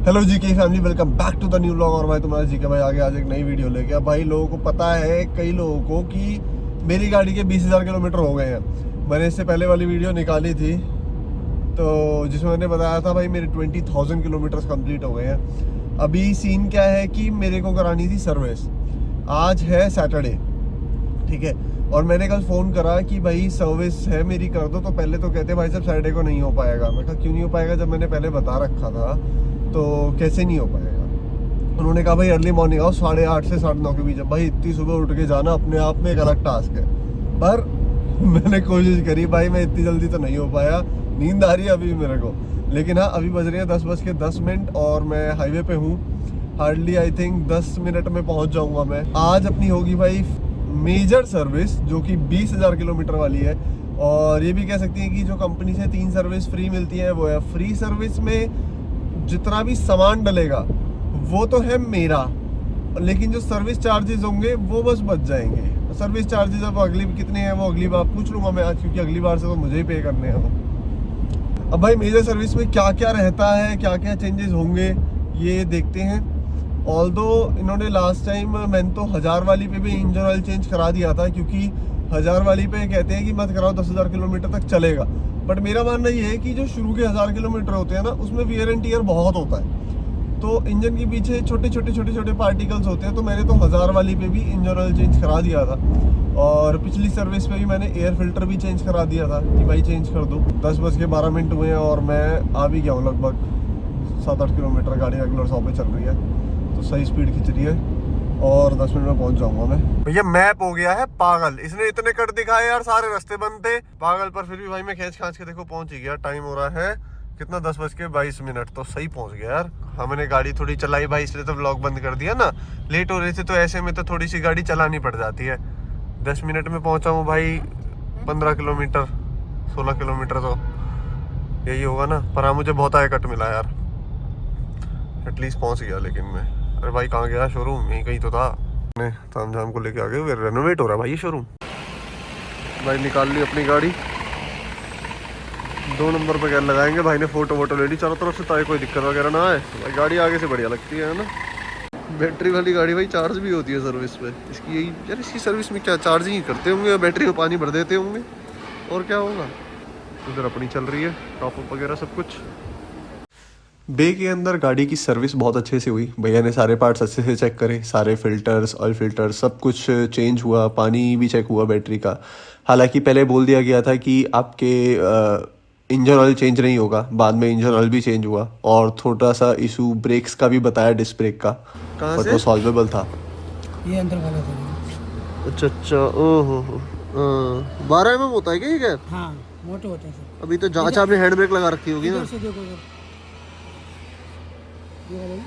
Hello ji के family, welcome back to the new vlog. और भाई तुम्हारा जी के भाई आगे आज एक नई वीडियो लेके। अब भाई लोगों को पता है, कई लोगों को, कि मेरी गाड़ी के 20,000 किलोमीटर हो गए हैं। मैंने इससे पहले वाली वीडियो निकाली थी तो जिसमें मैंने बताया था भाई मेरे 20,000 किलोमीटर्स कंप्लीट हो गए हैं। अभी सीन क्या है कि मेरे को करानी थी सर्विस। आज है सैटरडे, ठीक है, और मैंने कल फ़ोन करा कि भाई सर्विस है मेरी, कर दो। तो पहले तो कहते भाई साहब सैटरडे को नहीं हो पाएगा। मैं कहा क्यों नहीं हो पाएगा, जब मैंने पहले बता रखा था तो कैसे नहीं हो पाएगा। उन्होंने कहा भाई अर्ली मॉर्निंग आओ, 8:30 से 9:30 के बीच। भाई इतनी सुबह उठ के जाना अपने आप में एक अलग टास्क है, पर मैंने कोशिश करी। भाई मैं इतनी जल्दी तो नहीं हो पाया, नींद आ रही है अभी मेरे को। लेकिन हाँ, अभी बज रही है 10:10 और मैं हाईवे पे हूँ। हार्डली आई थिंक 10 मिनट में पहुँच जाऊँगा मैं। आज अपनी होगी भाई मेजर सर्विस, जो कि 20,000 किलोमीटर वाली है। और ये भी कह सकती हैं कि जो कंपनी से 3 सर्विस फ्री मिलती है वो है। फ्री सर्विस में जितना भी सामान डलेगा वो तो है मेरा, लेकिन जो सर्विस चार्जेस होंगे वो बस बच जाएंगे। सर्विस चार्जेस अब अगली कितने हैं वो अगली बार पूछ लूँगा मैं आज, क्योंकि अगली बार से तो मुझे ही पे करने हैं वो। अब भाई मेजर सर्विस में क्या क्या रहता है, क्या क्या चेंजेस होंगे, ये देखते हैं। ऑल्दो इन्होंने लास्ट टाइम, मैंने तो 1000 वाली पे भी इंजन ऑयल चेंज करा दिया था, क्योंकि 1000 वाली पे कहते हैं कि मत कराओ, 10,000 किलोमीटर तक चलेगा। बट मेरा मानना ये है कि जो शुरू के 1000 किलोमीटर होते हैं ना, उसमें वियर एंड टियर बहुत होता है। तो इंजन के पीछे छोटे छोटे पार्टिकल्स होते हैं। तो मैंने तो 1000 वाली पे भी इंजन ऑयल चेंज करा दिया था। और पिछली सर्विस पे भी मैंने एयर फिल्टर भी चेंज करा दिया था कि भाई चेंज कर दो। 10:12 हुए हैं और मैं आ भी गया हूँ। लगभग 7-8 किलोमीटर गाड़ी रेगुलर 100 पे चल रही है, तो सही स्पीड खिंच रही है और 10 मिनट में पहुंच जाऊंगा मैं। भैया मैप हो गया है पागल, इसने इतने कट दिखाए यार, सारे रास्ते बंद थे पागल। पर फिर भी भाई मैं खींच खांच के देखो पहुंच ही गया। टाइम हो रहा है कितना, 10:22, तो सही पहुंच गया यार। हमने गाड़ी थोड़ी चलाई भाई, इसलिए तो व्लॉग बंद कर दिया ना। लेट हो रही थी तो ऐसे में तो थोड़ी सी गाड़ी चलानी पड़ जाती है। 10 मिनट में पहुंचा हूँ भाई। 15 किलोमीटर 16 किलोमीटर तो यही होगा ना। पर हाँ, मुझे बहुत आया कट मिला यार, एटलीस्ट पहुंच गया। लेकिन मैं, अरे भाई कहाँ गया, शोरूम यहीं कहीं तो था। ताम झाम को लेके आ गए, रेनोवेट हो रहा है भाई ये शोरूम। भाई निकाल ली अपनी गाड़ी, 2 नंबर पे गैर लगाएंगे। भाई ने फोटो वोटो ले ली चारों तरफ से, ताकि कोई दिक्कत वगैरह ना आए। भाई गाड़ी आगे से बढ़िया लगती है ना। बैटरी वाली गाड़ी भाई चार्ज भी होती है सर्विस पे। इसकी यही यार, इसकी सर्विस में क्या चार्जिंग ही करते होंगे, बैटरी में पानी भर देते होंगे, और क्या होगा। उधर अपनी चल रही है, टॉपअप वगैरह सब कुछ। बे के अंदर गाड़ी की सर्विस बहुत अच्छे से हुई। भैया ने सारे पार्ट्स अच्छे से चेक करे, सारे फिल्टर्स, ऑयल फिल्टर सब कुछ चेंज हुआ। पानी भी चेक हुआ बैटरी का। हालांकि पहले बोल दिया गया था कि आपके इंजन ऑयल चेंज नहीं होगा, बाद में इंजन ऑयल भी चेंज हुआ। और थोड़ा सा इशू ब्रेक्स का भी बताया, डिस्क ब्रेक का, बट वो सॉल्वेबल था। ये अंदर वाला था। अच्छा, ओहो, 12 mm होता है क्या ये गैप? हाँ, मोटे होते हैं सर। अभी तो जांच आपने हैंड ब्रेक लगा रखी होगी ना। इधर से देखो सर, ये वाला ना,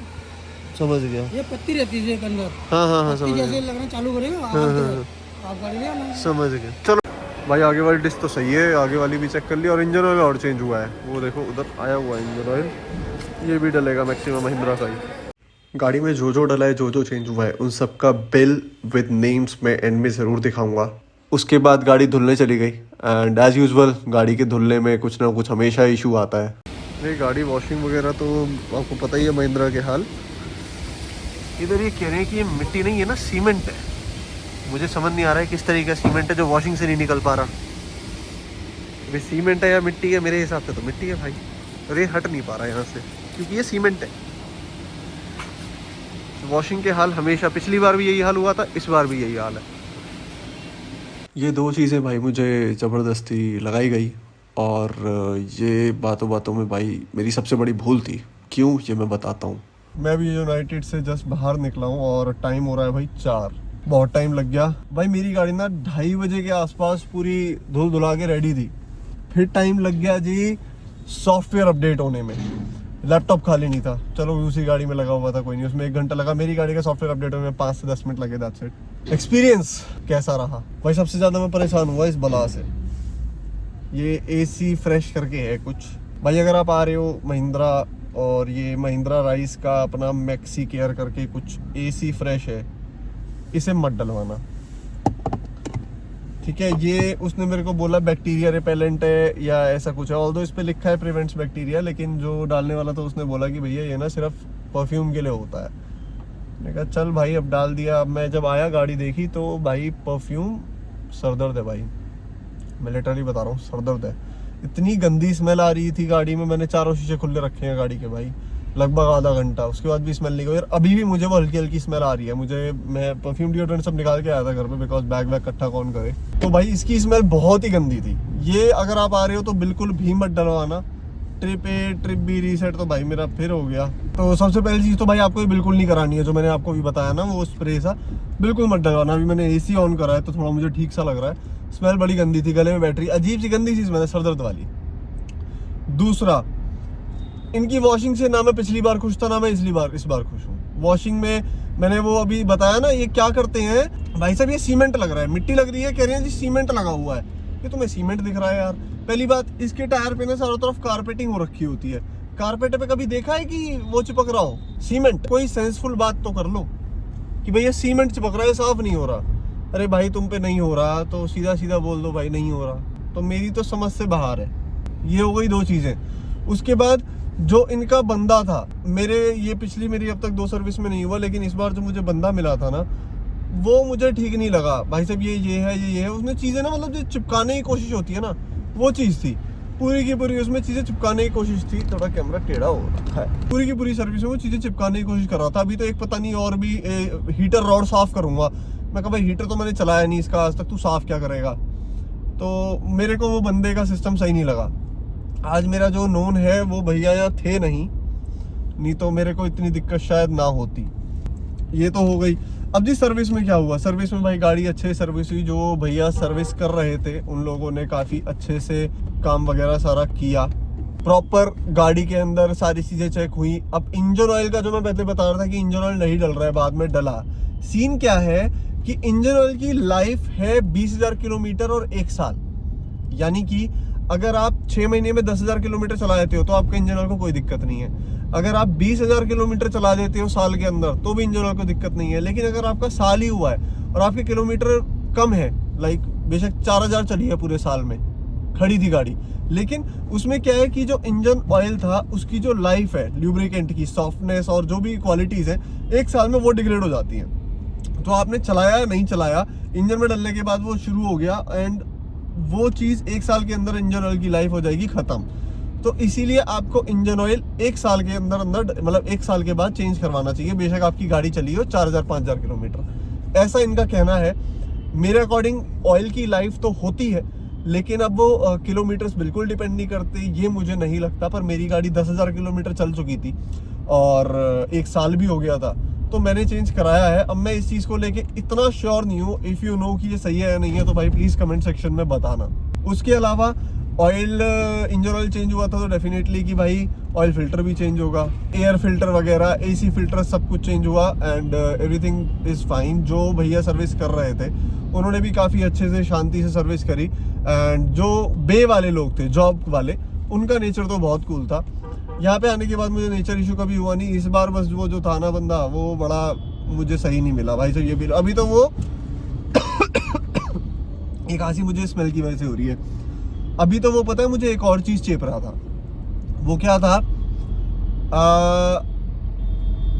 समझ गया। ये पत्ती रहती है इसके अंदर। हाँ पत्ती समझ जैसे गया। लगना चालू करेगा आप गाड़ी ले आना। समझ गया। चलो भाई, आगे वाली डिस्क तो सही है, आगे वाली भी चेक कर ली। और इंजन ऑयल और चेंज हुआ है, वो देखो उधर आया हुआ है इंजन ऑयल। ये भी डलेगा मैक्सिमम महिंद्रा का ही। गाड़ी में जो डला है, जो चेंज हुआ है, उन सब का बिल विद नेम्स मैं एंड में ज़रूर दिखाऊंगा। उसके बाद गाड़ी धुलने चली गई, एंड एज यूजुअल गाड़ी के धुलने में कुछ ना कुछ हमेशा इशू आता है। नहीं, गाड़ी वॉशिंग वगैरह तो आपको पता ही है महिंद्रा के हाल। इधर ये कह रहे हैं कि ये मिट्टी नहीं है ना, सीमेंट है। मुझे समझ नहीं आ रहा है किस तरीके का सीमेंट है जो वॉशिंग से नहीं निकल पा रहा। अभी सीमेंट है या मिट्टी है, मेरे हिसाब से तो मिट्टी है भाई। और ये हट नहीं पा रहा है यहाँ से, क्योंकि ये सीमेंट है। वॉशिंग के हाल हमेशा, पिछली बार भी यही हाल हुआ था, इस बार भी यही हाल है। ये 2 चीज़ें भाई मुझे ज़बरदस्ती लगाई गई, और ये बातों बातों में भाई मेरी सबसे बड़ी भूल थी। क्यों, ये मैं बताता हूँ। मैं भी यूनाइटेड से जस्ट बाहर निकला हूँ और टाइम हो रहा है भाई 4। बहुत टाइम लग गया भाई। मेरी गाड़ी ना 2:30 बजे के आसपास पूरी धुल धुला के रेडी थी। फिर टाइम लग गया जी सॉफ्टवेयर अपडेट होने में। लैपटॉप खाली नहीं था, चलो उसी गाड़ी में लगा हुआ था, कोई नहीं, उसमें 1 घंटा लगा। मेरी गाड़ी का सॉफ्टवेयर अपडेट होने में 5 से 10 मिनट लगे। That's it. एक्सपीरियंस कैसा रहा भाई? सबसे ज़्यादा मैं परेशान हुआ इस बला से। ये AC फ्रेश करके है कुछ भाई। अगर आप आ रहे हो महिंद्रा, और ये महिंद्रा राइस का अपना मैक्सी केयर करके कुछ AC फ्रेश है, इसे मत डलवाना, ठीक है। ये उसने मेरे को बोला बैक्टीरिया रिपेलेंट है या ऐसा कुछ है, ऑल्दो इस पे लिखा है प्रिवेंट्स बैक्टीरिया, लेकिन जो डालने वाला था उसने बोला कि भैया ये ना सिर्फ परफ्यूम के लिए होता है। मैंने कहा चल भाई, अब डाल दिया। अब मैं जब आया गाड़ी देखी तो भाई परफ्यूम सरदर्द है भाई, मैं लिटरली बता रहा हूँ सरदर्द है। इतनी गंदी स्मेल आ रही थी गाड़ी में, मैंने चारों शीशे खुले रखे हैं गाड़ी के भाई, लगभग आधा घंटा, उसके बाद भी स्मेल नहीं गई। और अभी भी मुझे वो हल्की हल्की स्मेल आ रही है। मैं परफ्यूम डिओड्रेंट सब निकाल के आया था घर पे, बिकॉज बैग इकट्ठा कौन करे। तो भाई इसकी स्मेल बहुत ही गंदी थी। ये अगर आप आ रहे हो तो बिल्कुल भी मत डलवाना। ट्रिप भी रीसेट तो भाई मेरा फिर हो गया। तो सबसे पहली चीज़ तो भाई आपको ये बिल्कुल नहीं करानी है, जो मैंने आपको भी बताया ना वो स्प्रे सा, बिल्कुल मत डलवाना। अभी मैंने AC ऑन करा है तो थोड़ा मुझे ठीक सा लग रहा है। स्मेल बड़ी गंदी थी, गले में बैटरी अजीब सी गंदी सी स्मेल, सरदर्द वाली। दूसरा, इनकी वॉशिंग से ना मैं पिछली बार खुश था ना मैं इस बार खुश हूँ। वॉशिंग में मैंने वो अभी बताया ना, ये क्या करते हैं भाई साहब, ये सीमेंट लग रहा है, मिट्टी लग रही है, कह रहे हैं जी सीमेंट लगा हुआ है। ये तुम्हें सीमेंट दिख रहा है यार। पहली बात, इसके टायर पे ना चारों तरफ कारपेटिंग हो रखी होती है। कारपेट पे कभी देखा है कि वो चिपक रहा हो सीमेंट? कोई सेंसफुल बात तो कर लो कि भैया सीमेंट चिपक रहा है, साफ नहीं हो रहा। अरे भाई तुम पे नहीं हो रहा तो सीधा सीधा बोल दो भाई नहीं हो रहा। तो मेरी तो समझ से बाहर है। ये हो गई 2 चीजें। उसके बाद जो इनका बंदा था, पिछली मेरी अब तक 2 सर्विस में नहीं हुआ, लेकिन इस बार जो मुझे बंदा मिला था ना, वो मुझे ठीक नहीं लगा भाई साहब। ये है उसमें चीजें ना, मतलब जो चिपकाने की कोशिश होती है ना, वो चीज थी पूरी की पूरी, उसमें चीजें चिपकाने की कोशिश थी। थोड़ा कैमरा टेढ़ा हो रखा है। पूरी की पूरी सर्विस में वो चीजें चिपकाने की कोशिश कर रहा था। अभी तो एक पता नहीं और भी हीटर रॉड साफ करूंगा। मैं कहा भाई हीटर तो मैंने चलाया नहीं इसका आज तक, तू साफ क्या करेगा? तो मेरे को वो बंदे का सिस्टम सही नहीं लगा। आज मेरा जो नोन है वो भैया यहाँ थे नहीं तो मेरे को इतनी दिक्कत शायद ना होती। ये तो हो गई। अब जी सर्विस में क्या हुआ? सर्विस में भाई गाड़ी अच्छे सर्विस हुई। जो भैया सर्विस कर रहे थे उन लोगों ने काफ़ी अच्छे से काम वगैरह सारा किया। प्रॉपर गाड़ी के अंदर सारी चीज़ें चेक हुई। अब इंजन ऑयल का जो मैं पहले बता रहा था कि इंजन ऑयल नहीं डल रहा है, बाद में डला। सीन क्या है कि इंजन ऑयल की लाइफ है 20,000 किलोमीटर और 1 साल। यानी कि अगर आप 6 महीने में 10,000 किलोमीटर चला देते हो तो आपके इंजन ऑयल को कोई दिक्कत नहीं है। अगर आप 20,000 किलोमीटर चला देते हो साल के अंदर तो भी इंजन ऑयल को दिक्कत नहीं है। लेकिन अगर आपका साल ही हुआ है और आपके किलोमीटर कम है, लाइक बेशक 4,000 चली है पूरे साल में, खड़ी थी गाड़ी, लेकिन उसमें क्या है कि जो इंजन ऑयल था उसकी जो लाइफ है, ल्यूब्रिकेंट की सॉफ्टनेस और जो भी क्वालिटीज है, 1 साल में वो डिग्रेड हो जाती हैं। तो आपने चलाया या नहीं चलाया, इंजन में डलने के बाद वो शुरू हो गया एंड वो चीज़ 1 साल के अंदर इंजन ऑयल की लाइफ हो जाएगी ख़त्म। तो इसीलिए आपको इंजन ऑयल 1 साल के अंदर मतलब 1 साल के बाद चेंज करवाना चाहिए, बेशक आपकी गाड़ी चली हो 4,000-5,000 किलोमीटर। ऐसा इनका कहना है। मेरे अकॉर्डिंग ऑयल की लाइफ तो होती है, लेकिन अब वो किलोमीटर्स बिल्कुल डिपेंड नहीं करते, ये मुझे नहीं लगता। पर मेरी गाड़ी 10,000 किलोमीटर चल चुकी थी और 1 साल भी हो गया था, तो मैंने चेंज कराया है। अब मैं इस चीज़ को लेके इतना श्योर नहीं हूँ। इफ़ यू नो कि ये सही है या नहीं है तो भाई प्लीज़ कमेंट सेक्शन में बताना। उसके अलावा ऑयल, इंजन ऑयल चेंज हुआ था तो डेफिनेटली कि भाई ऑयल फिल्टर भी चेंज होगा, एयर फिल्टर वगैरह, AC फिल्टर सब कुछ चेंज हुआ एंड एवरीथिंग इज़ फाइन। जो भैया सर्विस कर रहे थे उन्होंने भी काफ़ी अच्छे से शांति से सर्विस करी एंड जो बे वाले लोग थे, जॉब वाले, उनका नेचर तो बहुत कूल था। यहाँ पे आने के बाद मुझे नेचर इशू कभी हुआ नहीं। इस बार बस वो जो था ना बंदा, वो बड़ा मुझे सही नहीं मिला भाई साहब। ये भी अभी तो वो एक खांसी मुझे स्मेल की वजह से हो रही है। अभी तो वो पता है मुझे एक और चीज़ चेप रहा था। वो क्या था,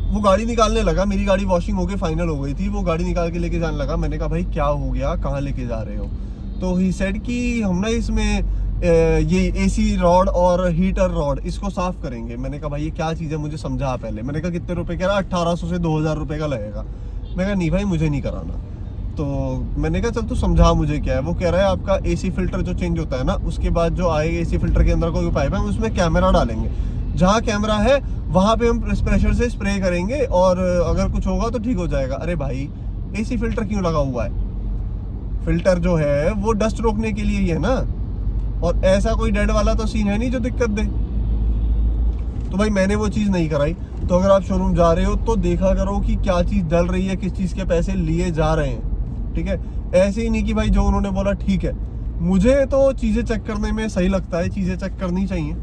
वो गाड़ी निकालने लगा। मेरी गाड़ी वॉशिंग होके फाइनल हो गई थी, वो गाड़ी निकाल के लेके जाने लगा। मैंने कहा भाई क्या हो गया, कहाँ लेके जा रहे हो? तो ही सेड कि हम ना इसमें ये AC रॉड और हीटर रॉड इसको साफ करेंगे। मैंने कहा भाई ये क्या चीज़ है, मुझे समझा पहले। मैंने कहा कितने रुपए कह रहा? 1,800 से 2,000 रुपये का लगेगा। मैं कहा नहीं भाई मुझे नहीं कराना। तो मैंने कहा चल तू समझा मुझे क्या है। वो कह रहा है आपका AC फिल्टर जो चेंज होता है ना, उसके बाद जो आएगा AC फिल्टर के अंदर कोई पाइप है, उसमें कैमरा डालेंगे। जहाँ कैमरा है वहाँ पे हम प्रेशर से स्प्रे करेंगे और अगर कुछ होगा तो ठीक हो जाएगा। अरे भाई AC फिल्टर क्यों लगा हुआ है? फिल्टर जो है वो डस्ट रोकने के लिए ही है ना, और ऐसा कोई डेड वाला तो सीन है नहीं जो दिक्कत दे। तो भाई मैंने वो चीज़ नहीं कराई। तो अगर आप शोरूम जा रहे हो तो देखा करो कि क्या चीज़ डल रही है, किस चीज़ के पैसे लिए जा रहे हैं, ठीक है? ऐसे ही नहीं कि भाई जो उन्होंने बोला ठीक है। मुझे तो चीज़ें चेक करने में सही लगता है, चीज़ें चेक करनी चाहिए,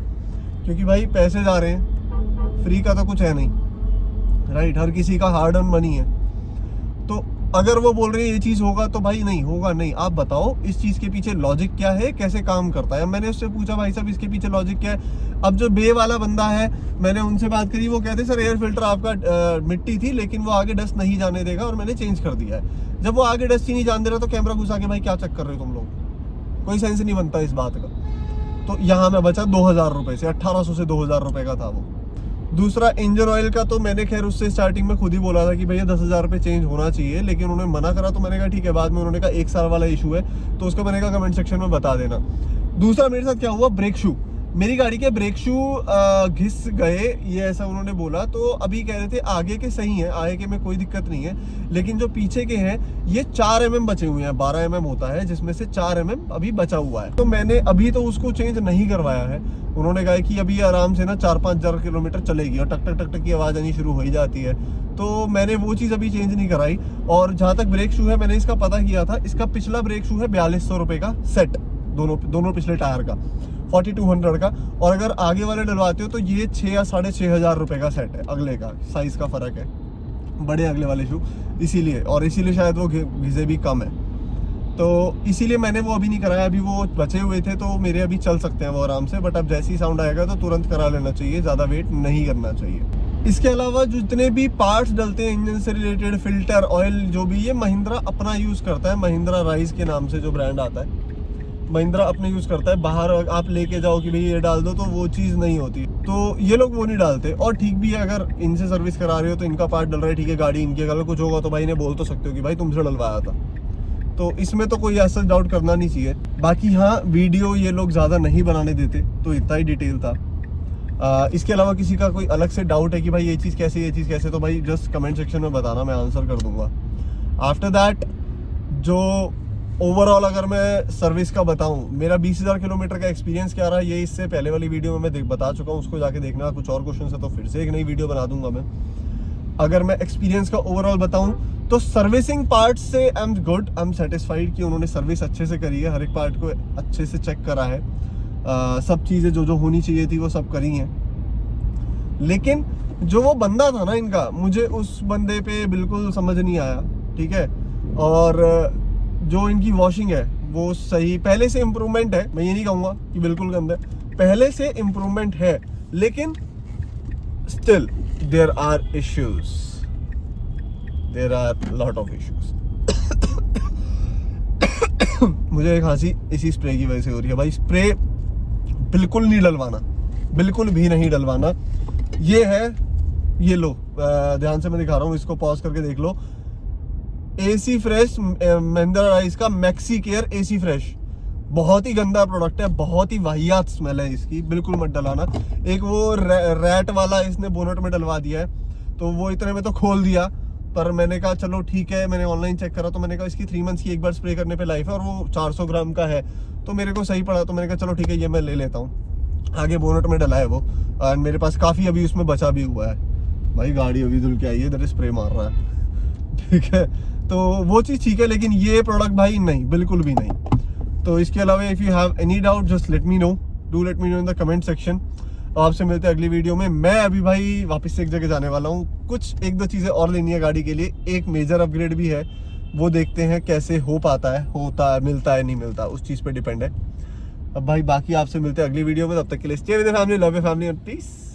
क्योंकि भाई पैसे जा रहे हैं, फ्री का तो कुछ है नहीं, राइट? हर किसी का हार्ड अर्न मनी है। तो अगर वो बोल रही है ये चीज होगा तो भाई नहीं होगा, नहीं, आप बताओ इस चीज के पीछे लॉजिक क्या है, कैसे काम करता है। मैंने उससे पूछा भाई साहब इसके पीछे लॉजिक क्या है। अब जो बे वाला बंदा है, मैंने उनसे बात करी, वो कहते सर एयर फिल्टर आपका मिट्टी थी लेकिन वो आगे डस्ट नहीं जाने देगा और मैंने चेंज कर दिया है। जब वो आगे डस्ट ही नहीं जाने दे रहा तो कैमरा घुसा के भाई क्या चेक कर रहे हो तुम लोग, कोई सेंस नहीं बनता इस बात का। तो यहाँ मैं बचा 2000 रुपए से, 1800 से 2000 रुपए का था वो। दूसरा इंजन ऑयल का तो मैंने खैर उससे स्टार्टिंग में खुद ही बोला था कि भैया 10,000 रुपये चेंज होना चाहिए, लेकिन उन्होंने मना करा तो मैंने कहा ठीक है। बाद में उन्होंने कहा 1 साल वाला इशू है तो उसको मैंने कहा कमेंट सेक्शन में बता देना। दूसरा मेरे साथ क्या हुआ, ब्रेक शू, मेरी गाड़ी के ब्रेक शू घिस गए, ये ऐसा उन्होंने बोला। तो अभी कह रहे थे आगे के सही है, आगे के में कोई दिक्कत नहीं है, लेकिन जो पीछे के हैं ये 4 mm बचे हुए हैं। 12 mm होता है जिसमें से 4 mm अभी बचा हुआ है। तो मैंने अभी तो उसको चेंज नहीं करवाया है। उन्होंने कहा कि अभी आराम से ना 4-5 हज़ार किलोमीटर चलेगी और टक टक टक टक की आवाज़ आनी शुरू हो ही जाती है, तो मैंने वो चीज़ अभी चेंज नहीं कराई। और जहाँ तक ब्रेक शू है, मैंने इसका पता किया था, इसका पिछला ब्रेक शू है 4200 रुपये का सेट, दोनों पिछले टायर का 4200 का। और अगर आगे वाले डलवाते हो तो ये 6 या 6,500 रुपये का सेट है, अगले का साइज़ का फ़र्क है, बड़े अगले वाले शू, इसीलिए शायद वो घिसे भी कम है। तो इसीलिए मैंने वो अभी नहीं कराया। अभी वो बचे हुए थे तो मेरे अभी चल सकते हैं वो आराम से, बट अब जैसे ही साउंड आएगा तो तुरंत करा लेना चाहिए, ज़्यादा वेट नहीं करना चाहिए। इसके अलावा जितने भी पार्ट्स डलते हैं इंजन से रिलेटेड, फिल्टर, ऑयल, जो भी, ये महिंद्रा अपना यूज़ करता है। महिंद्रा राइज के नाम से जो ब्रांड आता है, महिंद्रा अपने यूज़ करता है। बाहर आप लेके जाओ कि भाई ये डाल दो तो वो चीज़ नहीं होती, तो ये लोग वो नहीं डालते। और ठीक भी है, अगर इनसे सर्विस करा रहे हो तो इनका पार्ट डल रहा है, ठीक है, गाड़ी इनकी, अगर कुछ होगा तो भाई ने बोल तो सकते हो कि भाई तुमसे डलवाया था, तो इसमें तो कोई ऐसा डाउट करना नहीं चाहिए। बाकी हाँ, वीडियो ये लोग ज़्यादा नहीं बनाने देते, तो इतना ही डिटेल था। इसके अलावा किसी का कोई अलग से डाउट है कि भाई ये चीज़ कैसे, तो भाई जस्ट कमेंट सेक्शन में बताना, मैं आंसर कर दूंगा। आफ्टर दैट जो ओवरऑल अगर मैं सर्विस का बताऊं, मेरा 20,000 किलोमीटर का एक्सपीरियंस क्या रहा, ये इससे पहले वाली वीडियो में मैं बता चुका हूं, उसको जाके देखना। कुछ और क्वेश्चन है तो फिर से एक नई वीडियो बना दूंगा मैं। अगर मैं एक्सपीरियंस का ओवरऑल बताऊं तो सर्विसिंग पार्ट से I am good, I am satisfied कि उन्होंने सर्विस अच्छे से करी है, हर एक पार्ट को अच्छे से चेक करा है, सब चीज़ें जो होनी चाहिए थी वो सब करी हैं। लेकिन जो वो बंदा था ना इनका, मुझे उस बंदे पे बिल्कुल समझ नहीं आया, ठीक है। और जो इनकी वॉशिंग है वो सही, पहले से इम्प्रूवमेंट है, मैं ये नहीं कहूँगा कि बिल्कुल गंदा है, पहले से इम्प्रूवमेंट है, लेकिन still there are issues, there are lot of issues. मुझे एक खांसी इसी स्प्रे की वजह से हो रही है भाई। स्प्रे बिल्कुल नहीं डलवाना, बिल्कुल भी नहीं डलवाना। ये है, ये लो, ध्यान से मैं दिखा रहा हूँ, इसको पॉज करके देख लो। एसी फ्रेश, महिंद्रा राइज का मैक्सी केयर एसी फ्रेश, बहुत ही गंदा प्रोडक्ट है, बहुत ही वाहियात स्मेल है इसकी, बिल्कुल मत डलाना। एक वो रैट वाला इसने बोनट में डलवा दिया है, तो वो इतने में तो खोल दिया, पर मैंने कहा चलो ठीक है, मैंने ऑनलाइन चेक करा तो मैंने कहा इसकी 3 मंथ्स की एक बार स्प्रे करने पे लाइफ है, और वो 400 ग्राम का है, तो मेरे को सही पड़ा, तो मैंने कहा चलो ठीक है ये मैं ले लेता हूँ। आगे बोनट में डला है वो, और मेरे पास काफ़ी अभी उसमें बचा भी हुआ है। भाई गाड़ी अभी धुल के आई है, इधर स्प्रे मार रहा है, ठीक है, तो वो चीज़ ठीक है, लेकिन ये प्रोडक्ट भाई नहीं, बिल्कुल भी नहीं। तो इसके अलावा if you have any doubt just let me know, do let me know in the comment section. आपसे मिलते हैं अगली वीडियो में। मैं अभी भाई वापस से एक जगह जाने वाला हूँ, कुछ 1-2 चीज़ें और लेनी है गाड़ी के लिए, एक मेजर अपग्रेड भी है, वो देखते हैं कैसे हो पाता है, होता है, मिलता है नहीं मिलता, उस चीज़ पे डिपेंड है। अब भाई बाकी आपसे मिलते हैं अगली वीडियो में, तब तक के लिए stay with the family, love your family and piece.